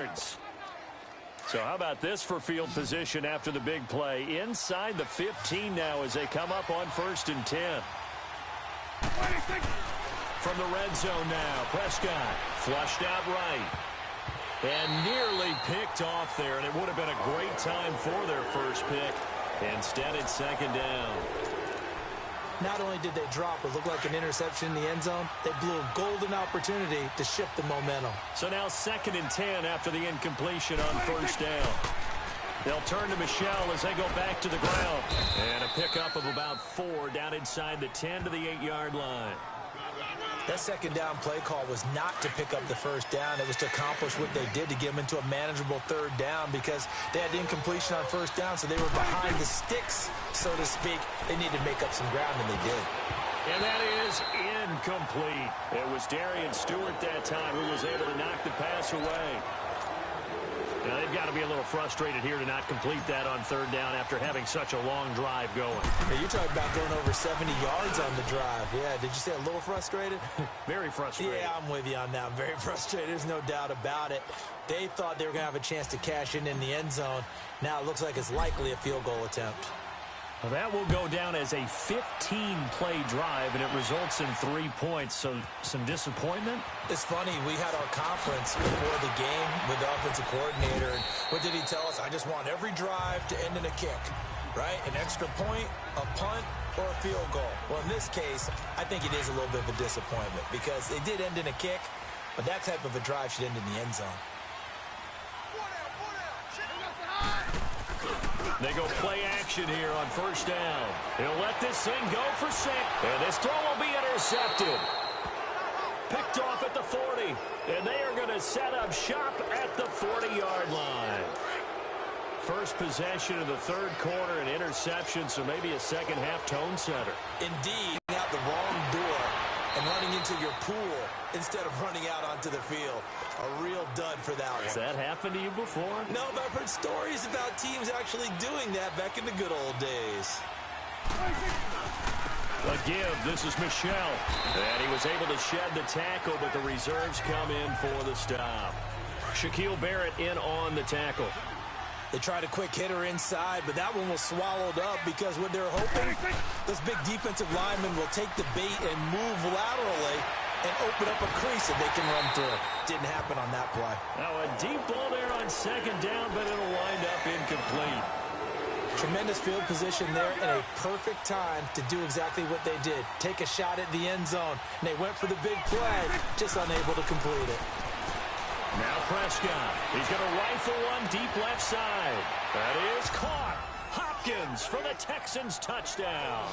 yards. So how about this for field position after the big play? Inside the 15 now as they come up on 1st and 10. From the red zone now, Prescott flushed out right. And nearly picked off there, and it would have been a great time for their first pick. Instead, it's 2nd down. Not only did they drop what looked like an interception in the end zone, they blew a golden opportunity to shift the momentum. So now 2nd and 10 after the incompletion on 1st down. They'll turn to Michel as they go back to the ground. And a pickup of about 4 down inside the 10 to the 8-yard line. That 2nd down play call was not to pick up the 1st down. It was to accomplish what they did to get them into a manageable 3rd down because they had incompletion on 1st down, so they were behind the sticks, so to speak. They needed to make up some ground, and they did. And that is incomplete. It was Darian Stewart that time who was able to knock the pass away. Now, they've got to be a little frustrated here to not complete that on 3rd down after having such a long drive going. Hey, you're talking about going over 70 yards on the drive. Yeah, did you say a little frustrated? Very frustrated. Yeah, I'm with you on that. I'm very frustrated. There's no doubt about it. They thought they were going to have a chance to cash in the end zone. Now it looks like it's likely a field goal attempt. Well, that will go down as a 15-play drive, and it results in 3 points. So some disappointment? It's funny. We had our conference before the game with the offensive coordinator. And what did he tell us? I just want every drive to end in a kick, right? An extra point, a punt, or a field goal. Well, in this case, I think it is a little bit of a disappointment because it did end in a kick, but that type of a drive should end in the end zone. They go play action here on 1st down. He'll let this thing go for 6. And this throw will be intercepted. Picked off at the 40. And they are going to set up shop at the 40-yard line. First possession of the 3rd quarter, an interception, so maybe a second-half tone setter. Indeed, out the wrong door and running into your pool instead of running out onto the field. A real dud for that one. Has that happened to you before? No, but I've heard stories about teams actually doing that back in the good old days. A give. This is Michel. And he was able to shed the tackle, but the reserves come in for the stop. Shaquille Barrett in on the tackle. They tried a quick hitter inside, but that one was swallowed up because what they're hoping, those big defensive linemen will take the bait and move laterally and open up a crease that they can run through. Didn't happen on that play. Now a deep ball there on 2nd down, but it'll wind up incomplete. Tremendous field position there and a perfect time to do exactly what they did. Take a shot at the end zone, and they went for the big play, just unable to complete it. Now Prescott. He's going to rifle one deep left side. That is caught. Hopkins for the Texans touchdown.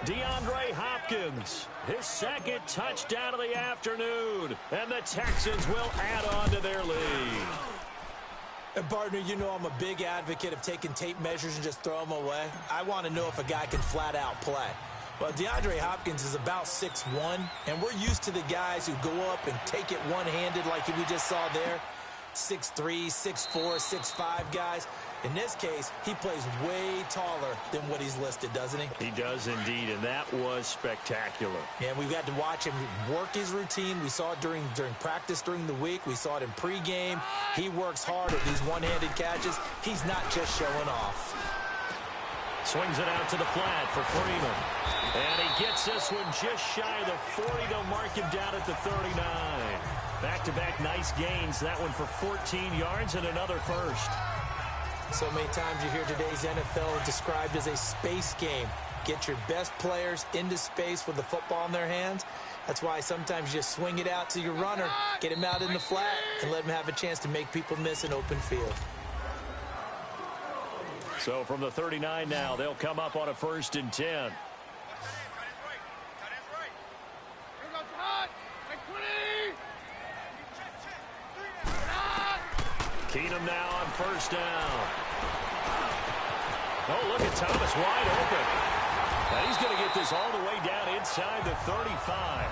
DeAndre Hopkins, his 2nd touchdown of the afternoon. And the Texans will add on to their lead. And partner, you know I'm a big advocate of taking tape measures and just throw them away. I want to know if a guy can flat out play. Well, DeAndre Hopkins is about 6'1", and we're used to the guys who go up and take it one-handed like we just saw there. 6'3", 6'4", 6'5 guys. In this case, he plays way taller than what he's listed, doesn't he? He does indeed, and that was spectacular. And we've got to watch him work his routine. We saw it during practice during the week. We saw it in pregame. He works hard at these one-handed catches. He's not just showing off. Swings it out to the flat for Freeman. And he gets this one just shy of the 40 to mark him down at the 39. Back-to-back nice gains. That one for 14 yards and another first. So many times you hear today's NFL described as a space game. Get your best players into space with the football in their hands. That's why sometimes you just swing it out to your runner, get him out in the flat, and let him have a chance to make people miss an open field. So from the 39 now, they'll come up on a 1st and 10. Keenum now on 1st down. Oh, look at Thomas wide open. And he's going to get this all the way down inside the 35.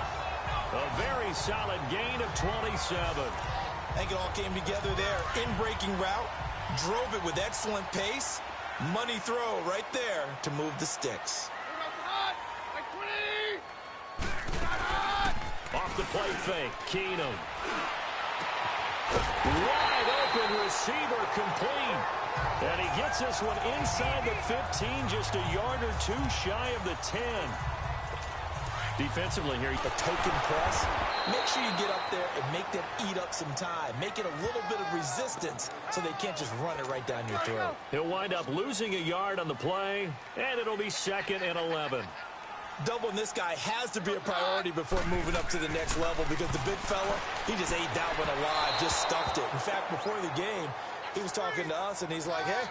A very solid gain of 27. I think it all came together there. In-breaking route, drove it with excellent pace. Money throw right there to move the sticks. Off the play fake, Keenum. Wide open receiver complete. And he gets this one inside the 15, just a yard or two shy of the 10. Defensively here, the token press. Make sure you get up there and make them eat up some time. Make it a little bit of resistance so they can't just run it right down your throat. He'll wind up losing a yard on the play, and it'll be 2nd and 11. Doubling this guy has to be a priority before moving up to the next level because the big fella, he just ate that one alive, just stuffed it. In fact, before the game, he was talking to us, and he's like, hey,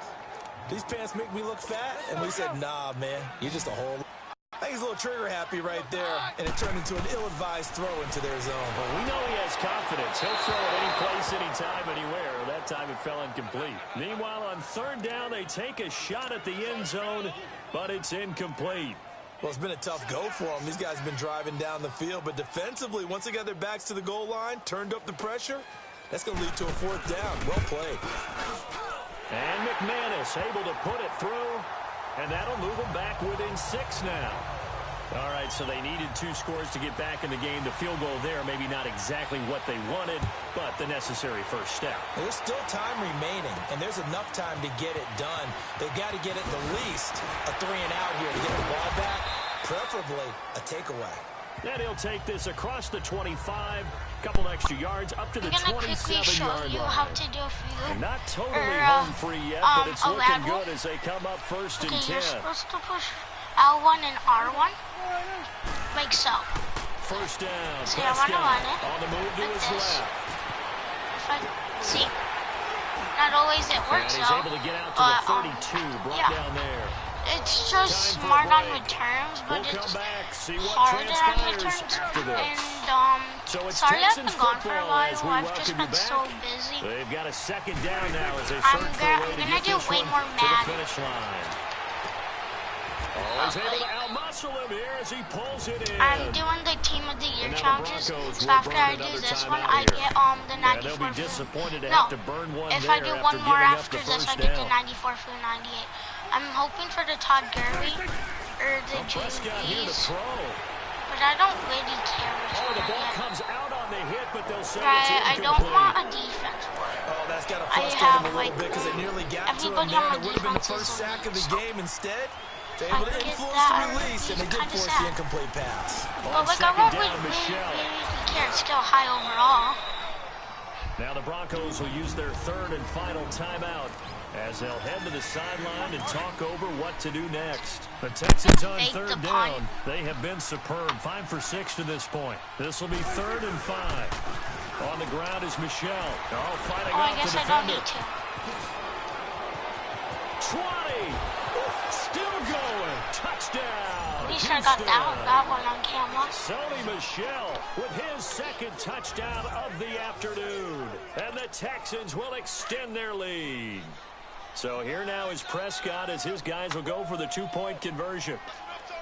these pants make me look fat? And we said, nah, man, you're just a whole... I think he's a little trigger happy right there, and it turned into an ill-advised throw into their zone. Well, we know he has confidence. He'll throw it any place, anytime, anywhere. That time it fell incomplete. Meanwhile, on 3rd down, they take a shot at the end zone, but it's incomplete. Well, it's been a tough go for them. These guys have been driving down the field, but defensively, once they got their backs to the goal line, turned up the pressure, that's going to lead to a 4th down. Well played. And McManus able to put it through, and that'll move them back within 6 now. All right, so they needed 2 scores to get back in the game. The field goal there, maybe not exactly what they wanted, but the necessary first step. There's still time remaining, and there's enough time to get it done. They've got to get at the least a 3-and-out here to get the ball back, preferably a takeaway. And he'll take this across the 25, couple extra yards, up to the 27-yard line. I'm going to quickly show you how to do a field. And not totally home free yet, but it's looking good as they come up 1st and 10. You're supposed to push L1 and R1, like so. 1st down. See, I want to run it. On the move to his left. See, not always it works and he's able to get out to the 32, brought down there. It's just smart on returns, but it's harder on returns. And sorry I've been gone for a while. I've just been so busy. They've got a 2nd down now as they search for a way to get this one to the finish line. He's able to out-muscle him here as he pulls it in. I'm doing the Team of the Year challenges, so after I do this one, I get the 94 they'll be disappointed to no, have to burn one if I do one more after this, I get the down. 94 for 98. I'm hoping for the Todd Gurley or the JVs, but I don't really care which one the ball I get. comes out on the hit, but they'll say I don't want a defense for it. Oh, that's got to frustrate him a little bit because they nearly got to him there. It would have been the first sack of the game instead. They're able to influence the release, and they did force the incomplete pass. But like, I won't really care. It's still high overall. Now the Broncos will use their 3rd and final timeout as they'll head to the sideline and talk over what to do next. The Texans on 3rd down. They have been superb. 5 for 6 to this point. This will be 3rd and 5. On the ground is Michel. Oh, fighting off the defender. I don't need to. 20. Still going. Touchdown. At least I got that one on camera. Sony Michel with his 2nd touchdown of the afternoon. And the Texans will extend their lead. So here now is Prescott as his guys will go for the 2-point conversion.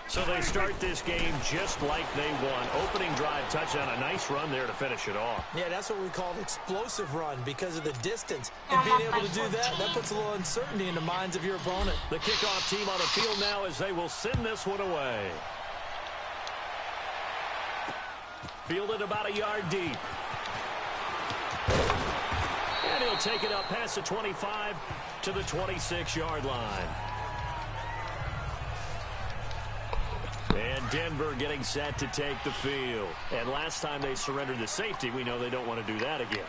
So they start this game just like they won. Opening drive touchdown, a nice run there to finish it off. Yeah, that's what we call an explosive run because of the distance. And being able to do that puts a little uncertainty in the minds of your opponent. The kickoff team on the field now as they will send this one away. Fielded about a yard deep. And he'll take it up past the 25 to the 26-yard line. And Denver getting set to take the field. And last time they surrendered the safety, we know they don't want to do that again.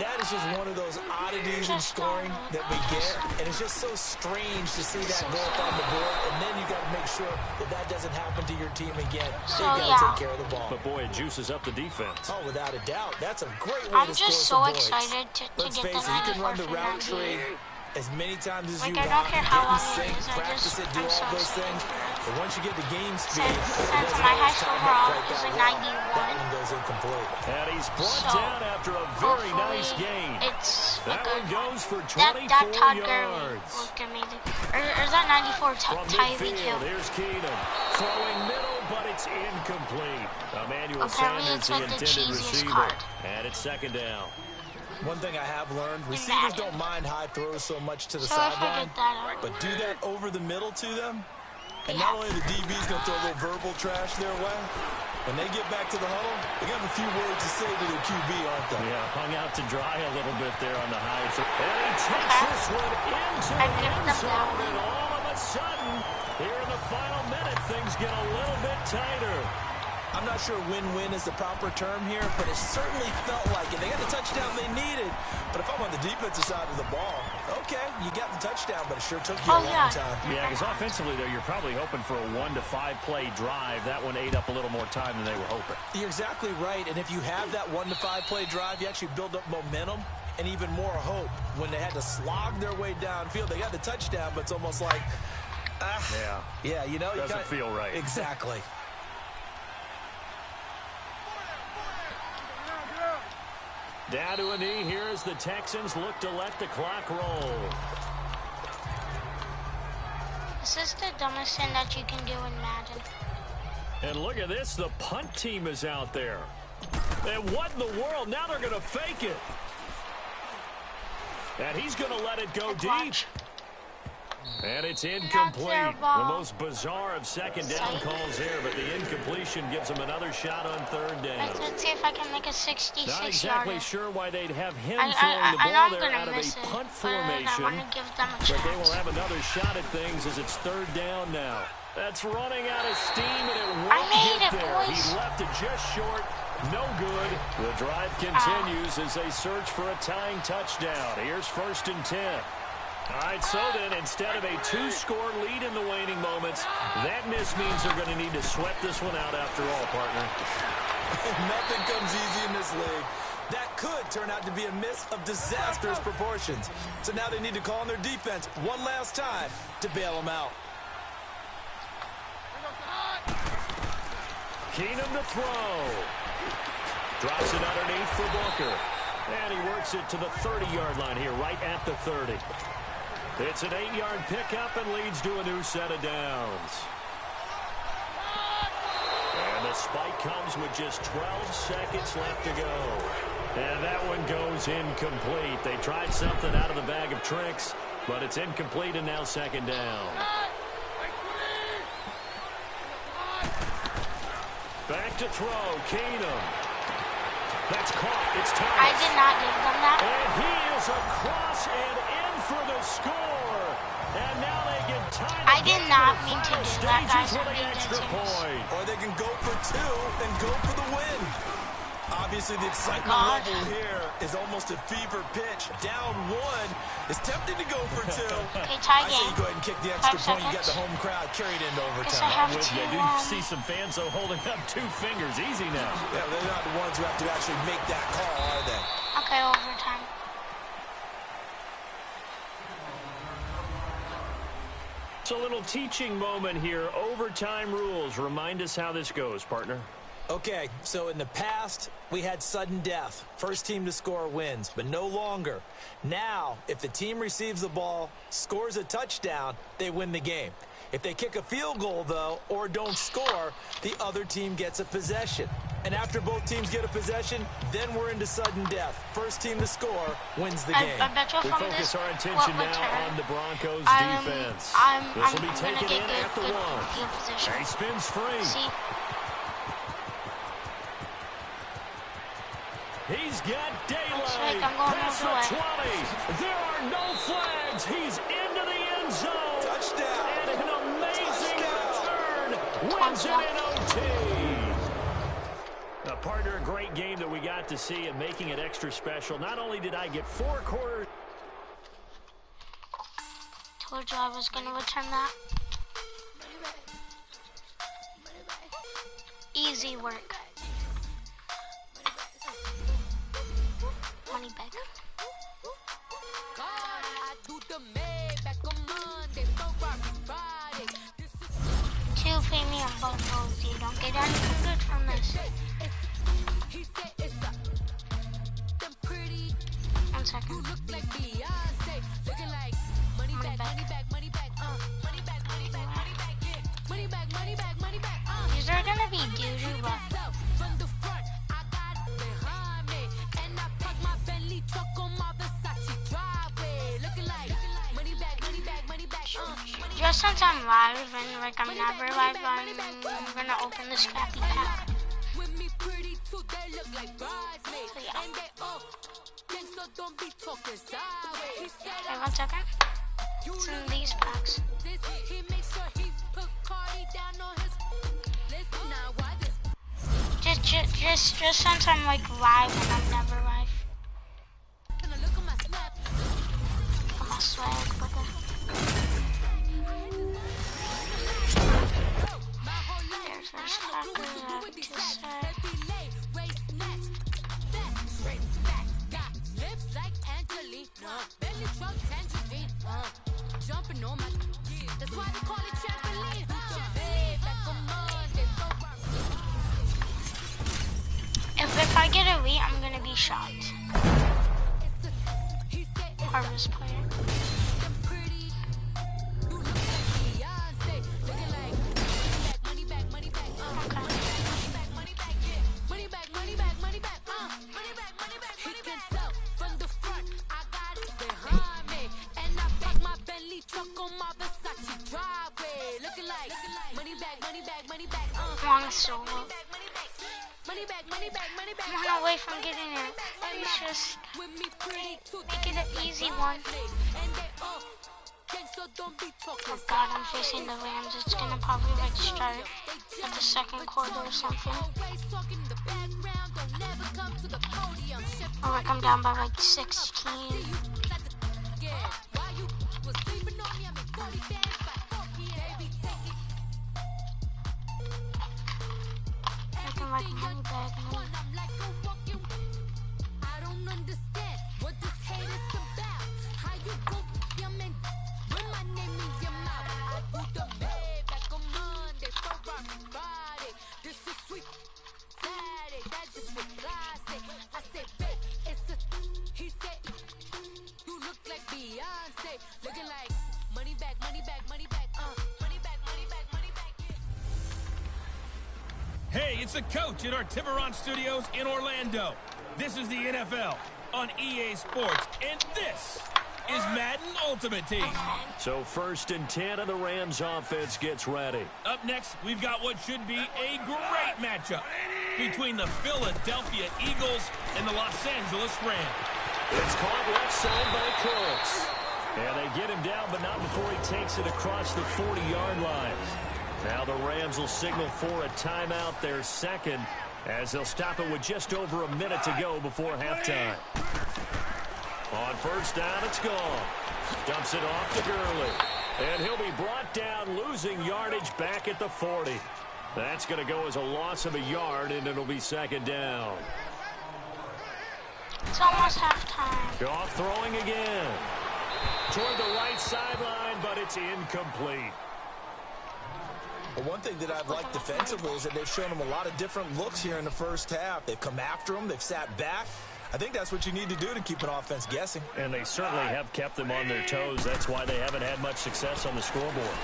That is just one of those oddities in scoring that we get. And it's just so strange to see that go up on the board. And then you got to make sure that that doesn't happen to your team again. So you got to take care of the ball. But boy, it juices up the defense. Oh, without a doubt. That's a great way I'm to score just some so points. excited to Let's get face the it, you can 94 run the for route 98. tree as many times as you I want. don't care how long Get in it sync, is. practice it, do I'm all so those excited. things. But once you get the game speed, Since my high school overall is a 91. That one goes incomplete. And he's brought down after a very nice gain. It's that like one goes for 24 that Todd yards. Gurley looked amazing. Or is that 94 Tyreek Hill? Here's Keenum. Throwing middle, but it's incomplete. Emmanuel Apparently Sanders, it's the like the intended cheesiest receiver. card. And it's 2nd down. One thing I have learned, receivers don't mind high throws so much to the So if I sideline, get that, but do that over the middle to them, and not only the DB's going to throw a little verbal trash their way, When they get back to the huddle, they got a few words to say to their QB, aren't they? Yeah, hung out to dry a little bit there on the high. And he takes this one into the end zone, and all of a sudden, here in the final minute, things get a little bit tighter. I'm not sure win-win is the proper term here, but it certainly felt like it. They got the touchdown they needed, but if I'm on the defensive side of the ball, okay, you got the touchdown, but it sure took you a long time. Yeah, because offensively, though, you're probably hoping for a 1 to 5 play drive. That one ate up a little more time than they were hoping. You're exactly right, and if you have that 1 to 5 play drive, you actually build up momentum and even more hope. When they had to slog their way downfield, they got the touchdown, but it's almost like, yeah, you know, doesn't feel right. Exactly. Down to a knee here as the Texans look to let the clock roll. This is the dumbest thing that you can do in Madden. And look at this, the punt team is out there. And what in the world? Now they're going to fake it. And he's going to let it go deep. And it's incomplete. The most bizarre of second down calls there, but the incompletion gives him another shot on third down. Let's see if I can make a 66 Not exactly yarder. sure why they'd have him throwing the ball there out of a punt formation. I want to give them a but chance. they will have another shot at things as it's third down now. That's running out of steam, and it won't get there. Boys. He left it just short. No good. The drive continues as they search for a tying touchdown. Here's 1st and 10. All right, so then instead of a 2-score lead in the waning moments, that miss means they're going to need to sweat this one out after all, partner. Nothing comes easy in this league. That could turn out to be a miss of disastrous proportions. So now they need to call on their defense one last time to bail them out. Keenum to throw. Drops it underneath for Booker. And he works it to the 30-yard line here, right at the 30. It's an 8-yard pickup and leads to a new set of downs. And the spike comes with just 12 seconds left to go. And that one goes incomplete. They tried something out of the bag of tricks, but it's incomplete and now second down. Back to throw, Keenum. That's caught. It's Thomas. I did not give them that. And he is across and in for the score. And now they can tie it. I did not mean to do that, guys. For the extra point. Or they can go for 2 and go for the win. Obviously, the excitement level here is almost a fever pitch. Down 1. It's tempting to go for 2. Okay, tie I game. say you go ahead and kick the extra 5 point. You seconds. got the home crowd carried into Guess overtime. I have With to, you. I do see some fans, though, holding up 2 fingers. Easy now. Yeah, they're not the ones who have to actually make that call, are they? Okay, overtime. It's a little teaching moment here. Overtime rules. Remind us how this goes, partner. Okay, so in the past, we had sudden death. First team to score wins, but no longer. Now, if the team receives the ball, scores a touchdown, they win the game. If they kick a field goal, though, or don't score, the other team gets a possession. And after both teams get a possession, then we're into sudden death. First team to score wins the game. I bet you We from focus this our attention now return, on the Broncos I'm- defense. I'm This will be gonna taken get in good, at the good 1. field position. He spins free. See? He's got daylight. Looks like I'm going Past all the the 20. There are no flags. He's into the end zone. Touchdown. And an amazing return. Wins it in OT. Partner, a great game that we got to see and making it extra special. Not only did I get 4 quarters. Told you I was going to return that. Easy work. Money back. Two premium bundles. You don't get anything good from this. 1 second. These are gonna be doo-doo, but just since I'm live and like I'm never live, I'm gonna open this crappy pack. Wait 1 second. It's in these packs. Just since I'm like live and I'm never live. Look at my swag, brother. There's first hackers at this side. Jumping on my, that's why they call it trampoline. If I get elite, I'm gonna be shocked. Harvest player. Long solo. I'm on away from getting it. Please just make it an easy one. Oh god, I'm facing the Rams. It's gonna probably like start at the second quarter or something. Or like I'm down by like 16. Like money bag move. I don't understand what this hate is about. How you go when my name in your mouth. I do the bed back on Monday, Friday. This is sweet Saturday. That just replies. I said, babe, it's a. He said, you look like Beyonce, looking like money back, money back, money back, money back, money back, money back. Hey, it's the coach at our Tiburon Studios in Orlando. This is the NFL on EA Sports, and this is Madden Ultimate Team. So 1st and 10, and the Rams offense gets ready. Up next, we've got what should be a great matchup between the Philadelphia Eagles and the Los Angeles Rams. It's caught left side by Cooks. And they get him down, but not before he takes it across the 40-yard line. Now the Rams will signal for a timeout, their second, as they'll stop it with just over a minute to go before halftime. On 1st down, it's gone. Dumps it off to Gurley. And he'll be brought down, losing yardage back at the 40. That's going to go as a loss of a yard, and it'll be 2nd down. It's almost halftime. Goff throwing again. Toward the right sideline, but it's incomplete. Well, one thing that I've liked defensively is that they've shown them a lot of different looks here in the first half. They've come after them. They've sat back. I think that's what you need to do to keep an offense guessing. And they certainly have kept them on their toes. That's why they haven't had much success on the scoreboard.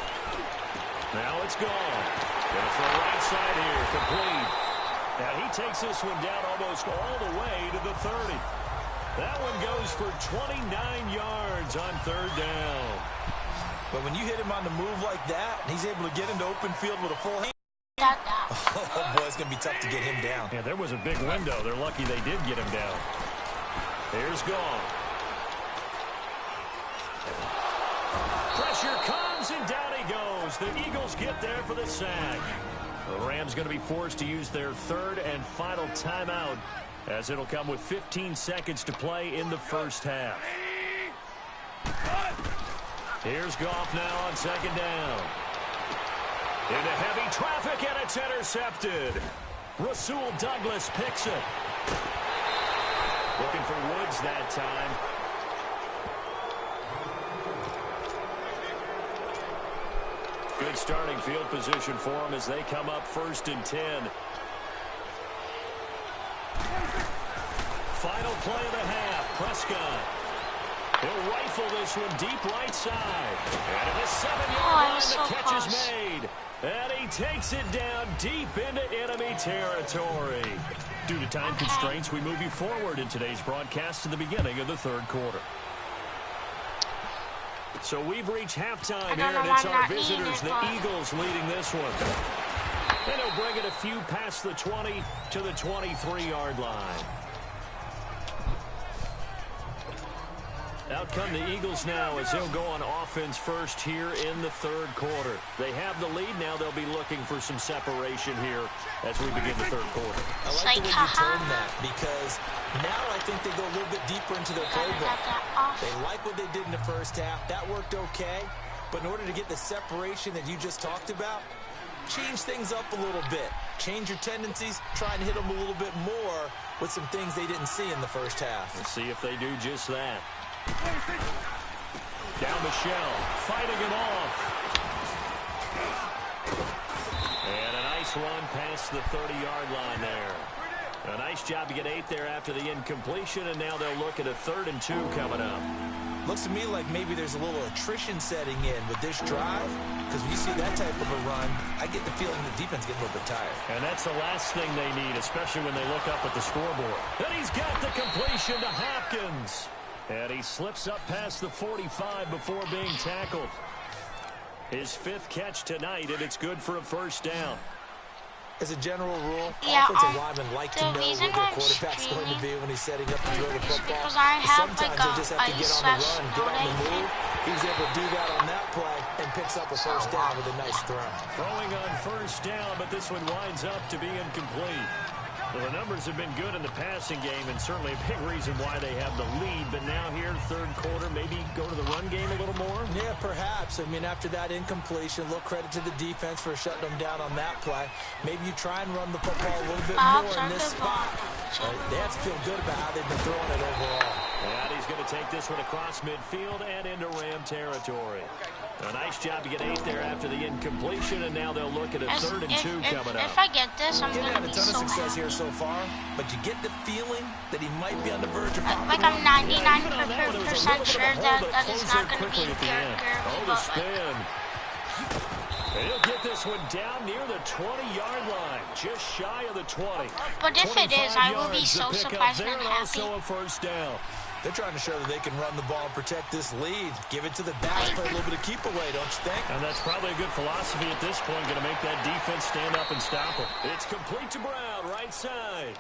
Now it's gone. Going for the right side here, complete. Now he takes this one down almost all the way to the 30. That one goes for 29 yards on 3rd down. But when you hit him on the move like that, and he's able to get into open field with a full hand, oh boy, it's going to be tough to get him down. Yeah, there was a big window. They're lucky they did get him down. Here's gone. Pressure comes, and down he goes. The Eagles get there for the sack. The Rams going to be forced to use their 3rd and final timeout, as it'll come with 15 seconds to play in the first half. Here's Goff now on 2nd down. Into heavy traffic, and it's intercepted. Rasul Douglas picks it. Looking for Woods that time. Good starting field position for them as they come up 1st and 10. Final play of the half. Prescott. He'll rifle this one deep right side. And at the 7-yard line, the catch is made. And he takes it down deep into enemy territory. Due to time constraints, we move you forward in today's broadcast to the beginning of the 3rd quarter. So we've reached halftime here, and it's our visitors, the Eagles, leading this one. And he'll bring it a few past the 20 to the 23-yard line. Out come the Eagles now as they'll go on offense first here in the third quarter. They have the lead. Now they'll be looking for some separation here as we begin the third quarter. I like the way you turn that because now I think they go a little bit deeper into their playbook. They like what they did in the first half. That worked okay. But in order to get the separation that you just talked about, change things up a little bit. Change your tendencies. Try and hit them a little bit more with some things they didn't see in the first half. Let's see if they do just that. Down Michelle, fighting it off. And a nice run past the 30-yard line there. A nice job to get 8 there after the incompletion, and now they'll look at a 3rd and 2 coming up. Looks to me like maybe there's a little attrition setting in with this drive, because when you see that type of a run, I get the feeling the defense gets a little bit tired. And that's the last thing they need, especially when they look up at the scoreboard. And he's got the completion to Hopkins. And he slips up past the 45 before being tackled. His 5th catch tonight, and it's good for a first down. As a general rule, Yeah, offensive linemen like to know reason where their I'm quarterback's going to be when he's setting up to throw the football. because I have Sometimes like they just have to get on the run, get on the note. move. He was able to do that on that play and picks up a first down with a nice throw. Throwing on first down, but this one winds up to be incomplete. Well, the numbers have been good in the passing game, and certainly a big reason why they have the lead. But now here, third quarter, maybe go to the run game a little more? Yeah, perhaps. I mean, after that incompletion, a little credit to the defense for shutting them down on that play. Maybe you try and run the football a little bit more in this spot. They have to feel good about how they've been throwing it overall. And he's going to take this one across midfield and into Ram territory. A nice job to get 8 there after the incompletion, and now they'll look at a 3rd and 2 coming up. If I get this, I'm He going hasn't to had be a ton so of success happy. here so far, but you get the feeling that he might be on the verge of popping Like I'm up. 99% sure that is not going to be Garrett Oh, Gurley, the but spin. And he'll get this one down near the 20-yard line, just shy of the 20. But if it is, 25 I will be yards so to pick up surprised there, and and happy. also a first down. They're trying to show that they can run the ball and protect this lead. Give it to the backs, play a little bit of keep away, don't you think? And that's probably a good philosophy at this point, going to make that defense stand up and stop them. It's complete to Brown, right side.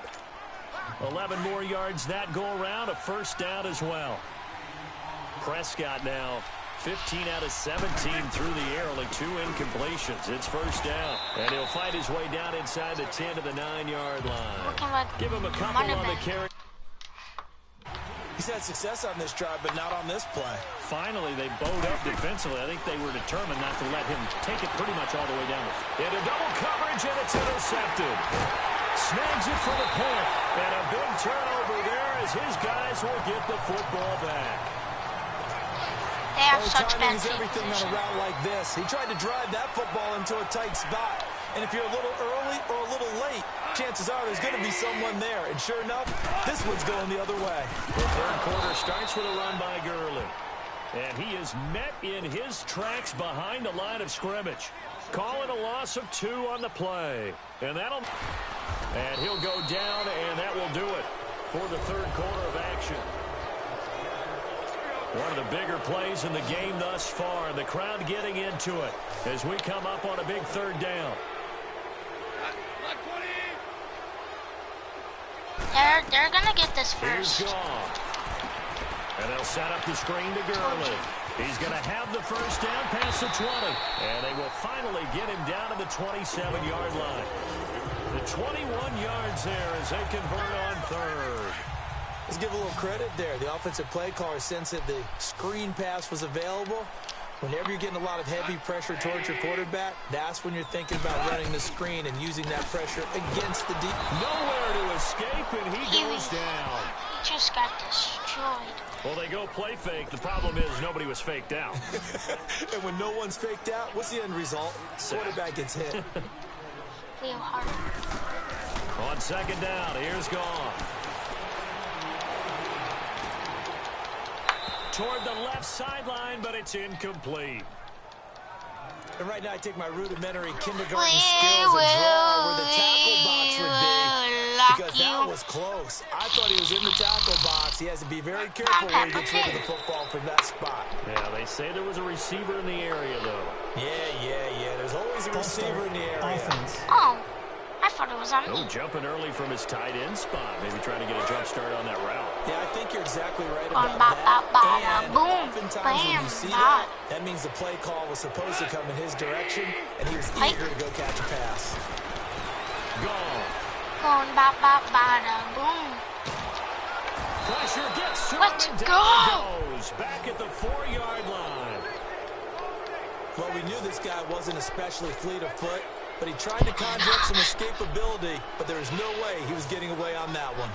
11 more yards that go around, a first down as well. Prescott now 15 out of 17 through the air, only 2 incompletions. It's first down, and he'll fight his way down inside the 10 to the 9-yard line. Looking like Give him a couple money on the back. carry. He's had success on this drive, but not on this play. Finally, they bowed up defensively. I think they were determined not to let him take it pretty much all the way down. Into double coverage, and it's intercepted. Snags it for the punt, and a big turnover there as his guys will get the football back. They have such Timing bad is field everything on a position. route like this. He tried to drive that football into a tight spot. And if you're a little early or a little late, chances are there's going to be someone there. And sure enough, this one's going the other way. The third quarter starts with a run by Gurley. And he is met in his tracks behind the line of scrimmage. Calling a loss of 2 on the play. And he'll go down, and that will do it for the third quarter of action. One of the bigger plays in the game thus far, and the crowd getting into it as we come up on a big third down. They're gonna get this Here's first. Goff. And they'll set up the screen to Gurley. He's going to have the first down past the 20. And they will finally get him down to the 27-yard line. The 21 yards there as they convert on third. Let's give a little credit there. The offensive play caller sensed that the screen pass was available. Whenever you're getting a lot of heavy pressure towards your quarterback, that's when you're thinking about running the screen and using that pressure against the deep. Nowhere to escape, and he goes down. He just got destroyed. Well, they go play fake. The problem is nobody was faked out. And when no one's faked out, what's the end result? Quarterback gets hit. Leo Harder. On second down, here's Goff. Toward the left sideline, but it's incomplete. And right now I take my rudimentary kindergarten skills and draw where the tackle box would be. Because that was close. I thought he was in the tackle box. He has to be very careful where he gets rid of the football from that spot. Yeah, they say there was a receiver in the area, though. Yeah. There's always a receiver in the area. Oh, I thought it was on Oh, me. jumping early from his tight end spot. Maybe trying to get a jump start on that route. Yeah, I think you're exactly right On about that. And sometimes when you see that, that means the play call was supposed to come in his direction, and he was eager to go catch a pass. Going bop bop bada boom. Pressure gets Let's down go. Goes back at the 4-yard line. Well, we knew this guy wasn't especially fleet of foot, but he tried to conjure up some escapability, but there was no way he was getting away on that one.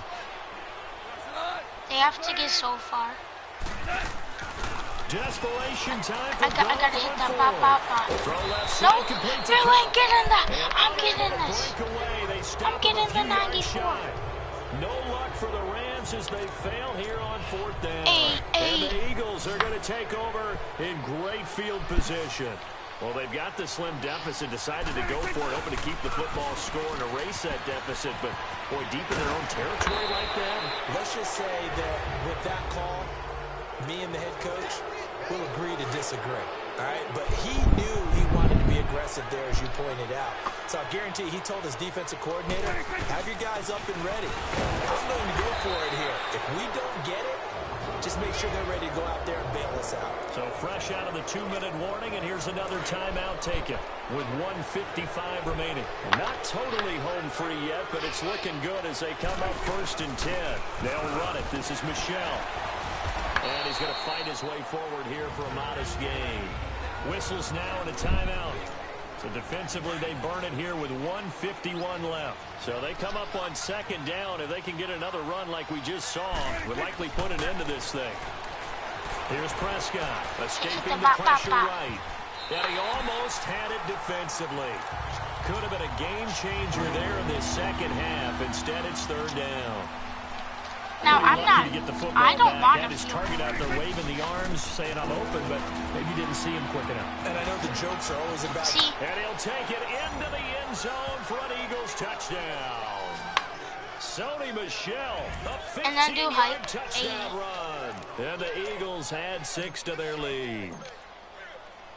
They have to get so far. Desperation time for I gotta hit that bop bop bop. Throw left No, side, complete to you ain't getting that. And I'm out getting of the this. breakaway, they stop I'm getting him a the few 94. yards shy. No luck for the Rams as they fail here on 4th down. And the Eagles are going to take over in great field position. Well, they've got the slim deficit, decided to go for it, hoping to keep the football score and erase that deficit. But, boy, deep in their own territory like that. Let's just say that with that call, me and the head coach will agree to disagree. All right, but he knew he wanted to be aggressive there, as you pointed out. So I guarantee he told his defensive coordinator, have your guys up and ready. I'm going to go for it here. If we don't get it, just make sure they're ready to go out there and bail us out. So fresh out of the 2-minute warning, and here's another timeout taken with 1:55 remaining. Not totally home free yet, but it's looking good as they come up 1st and 10. They'll run it. This is Michel. And he's going to fight his way forward here for a modest gain. Whistles now in a timeout. So defensively, they burn it here with 1:51 left. So they come up on 2nd down. If they can get another run like we just saw, would likely put an end to this thing. Here's Prescott, escaping the pressure right. And he almost had it defensively. Could have been a game changer there in this second half. Instead, it's 3rd down. Now, I'm not, I don't want Had to his feel target out there waving the arms, saying I'm open, but maybe didn't see him quick enough. And I know the jokes are always about... See, And he'll take it into the end zone for an Eagles touchdown. Sony Michel, a And then do 15-yard hype. touchdown run. And the Eagles add 6 to their lead.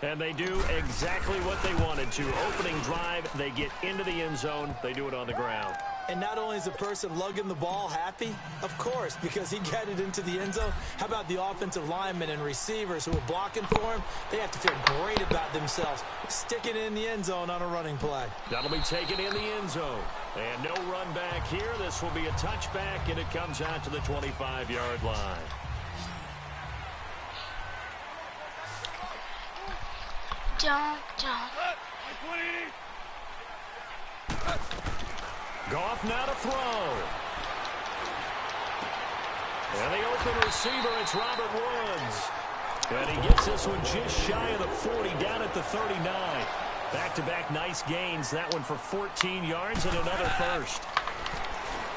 And they do exactly what they wanted to. Opening drive, they get into the end zone. They do it on the ground. And not only is the person lugging the ball happy, of course, because he got it into the end zone. How about the offensive linemen and receivers who are blocking for him? They have to feel great about themselves, sticking it in the end zone on a running play. That'll be taken in the end zone. And no run back here. This will be a touchback, and it comes out to the 25-yard line. don't. Goff now to throw. And the open receiver, it's Robert Woods. And he gets this one just shy of the 40, down at the 39. Back-to-back nice gains. That one for 14 yards and another first.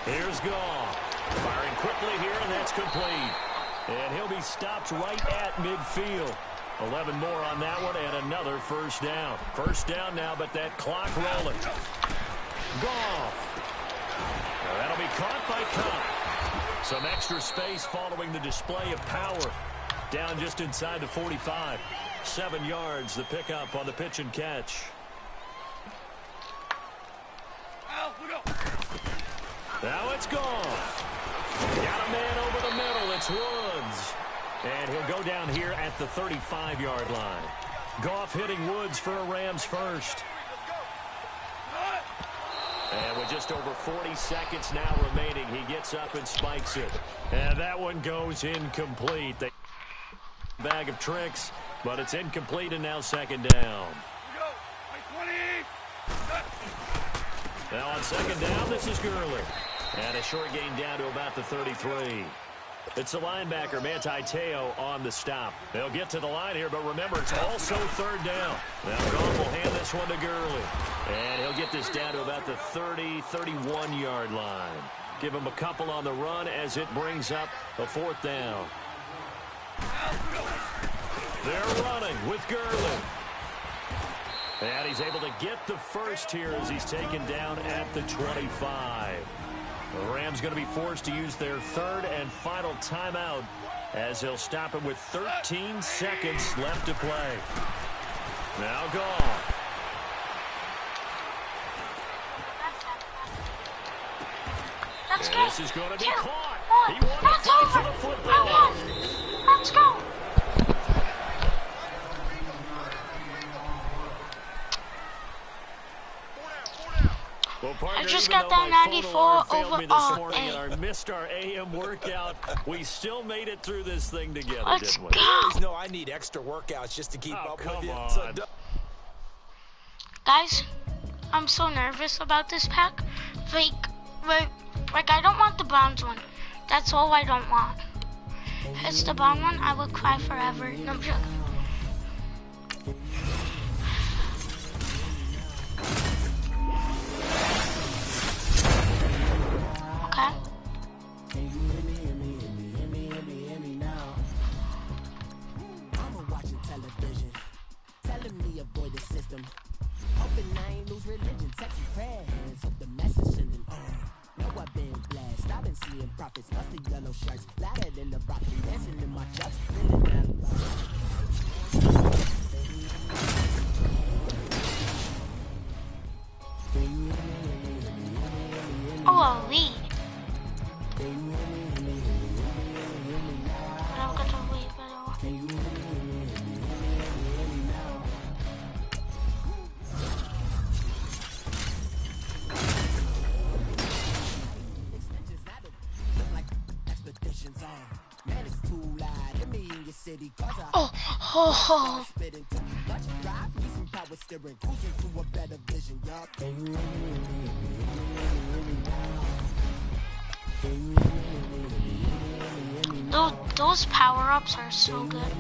Here's Goff. Firing quickly here, and that's complete. And he'll be stopped right at midfield. 11 more on that one, and another first down. First down now, but that clock rolling. Goff. That'll be caught by Cobb. Some extra space following the display of power. Down just inside the 45. 7 yards, the pickup on the pitch and catch. Now it's Goff. Got a man over the middle. It's Woods. And he'll go down here at the 35-yard line. Goff hitting Woods for a Rams first. And with just over 40 seconds now remaining, he gets up and spikes it. And that one goes incomplete. They bag of tricks, but it's incomplete, and now second down. Now on second down, this is Gurley. And a short gain down to about the 33. It's the linebacker, Manti Te'o, on the stop. They'll get to the line here, but remember, it's also third down. Now Goff will hand this one to Gurley. And he'll get this down to about the 30, 31-yard line. Give him a couple on the run as it brings up a fourth down. They're running with Gurley. And he's able to get the first here as he's taken down at the 25. The Rams going to be forced to use their third and final timeout as they'll stop him with 13 seconds left to play. Now Goff. And this is going to be caught. He won the fight for the football. Let's go. just even got though that my phone 94 alarm failed me this overall morning A. and I missed our AM workout, we still made it through this thing together, Let's didn't we? go. You always know I need extra workouts just to keep Oh, up come with you. on. So Guys, I'm so nervous about this pack. Like I don't want the bronze one. That's all I don't want. If it's the bronze one, I would cry forever. No, I'm joking. Okay. I'm watching television, telling me avoid the system. Hoping I ain't lose religion, texting prayers, hope the message sending on. Know I've been blessed, I've been seeing prophets, musty yellow shirts, louder than the rock, dancing in my chucks, feeling that. Oh, elite. But I'll get to elite, by the way. Extensions that look like expeditions on. Man, it's too loud, let me in your city, cause I Oh. spitting too much drive, need some power steering, cruising to a better vision, y'all. Those power-ups are so good.